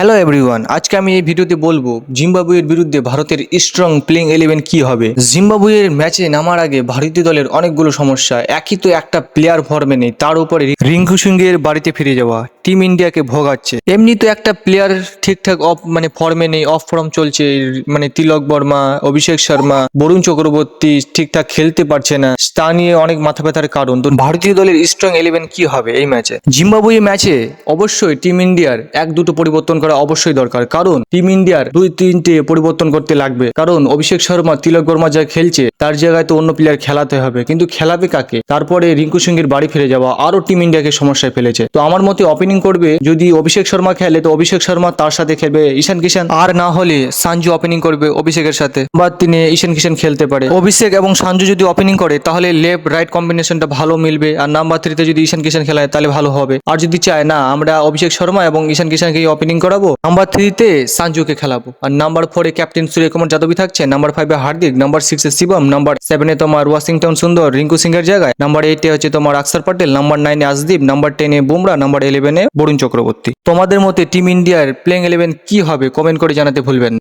Hello everyone, আজকে আমি এই ভিডিওতে বলবো জিম্বাবুয়ের বিরুদ্ধে ভারতের স্ট্রং প্লেইং 11 কি হবে। জিম্বাবুয়ের ম্যাচে নামার আগে ভারতীয় দলের অনেকগুলো সমস্যা। একই তো একটা প্লেয়ার ফর্মে নেই, তার উপরে রিঙ্কু সিংয়ের বাড়িতে ফিরে যাওয়া টিম ইন্ডিয়াকে ভোগাচ্ছে। এমনি তো একটা প্লেয়ার ঠিকঠাক মানে ফর্মে নেই, অফ ফর্ম চলছে। তিলক বর্মা, অভিষেক শর্মা, বরুণ চক্রবর্তী ঠিকঠাক খেলতে পারছে না, তা নিয়ে অনেক মাথা ব্যথার কারণ। তো ভারতীয় দলের স্ট্রং 11 কি হবে এই ম্যাচে? জিম্বাবুয়ে ম্যাচে অবশ্যই টিম ইন্ডিয়ার এক দুটো পরিবর্তন করা অবশ্যই দরকার, কারণ টিম ইন্ডিয়ার দুই তিনটে পরিবর্তন করতে লাগবে। কারণ অভিষেক শর্মা, তিলক বর্মা যা খেলছে তার জায়গায় তো অন্য প্লেয়ার খেলাতে হবে, কিন্তু খেলাবে কাকে? তারপরে রিঙ্কু সিংয়ের বাড়ি ফিরে যাওয়া আরো টিম ইন্ডিয়াকে সমস্যায় ফেলেছে। তো আমার মতে ওপেনিং করবে, যদি অভিষেক শর্মা খেলে তো অভিষেক শর্মা, তার সাথে খেলবে ঈশান কিষান, আর না হলে সানজু ওপেনিং করবে অভিষেকের সাথে, বা তিনি ঈশান কিষান খেলতে পারে। অভিষেক এবং সানজু যদি ওপেনিং করে তাহলে লেফট রাইট কম্বিনেশনটা ভালো মিলবে, আর নাম্বার 3-তে যদি ঈশান কিষান খেলায় তাহলে ভালো হবে। আর যদি চায় না আমরা অভিষেক শর্মা এবং ঈশান কিষানকে ওপেনিং করাবো, নাম্বার 3-তে সানজুকে খেলাবো, আর নাম্বার 4-এ ক্যাপ্টেন সূর্যকুমার যাদবই থাকছে, নাম্বার 5-এ হার্দিক, নাম্বার 6-এ শিবম, নাম্বার 7-এ তোমার ওয়াশিংটন সুন্দর রিঙ্কু সিং এর জায়গায়, নাম্বার 8-এ হচ্ছে তোমার অক্ষর পটেল, নাম্বার 9-এ আসদীপ, নাম্বার 10-এ বুমরা, নাম্বার 11-এ বরুণ চক্রবর্তী। তোমাদের মতে টিম ইন্ডিয়ার প্লেইং 11 কি হবে? কমেন্ট করে জানাতে ভুলবেন না।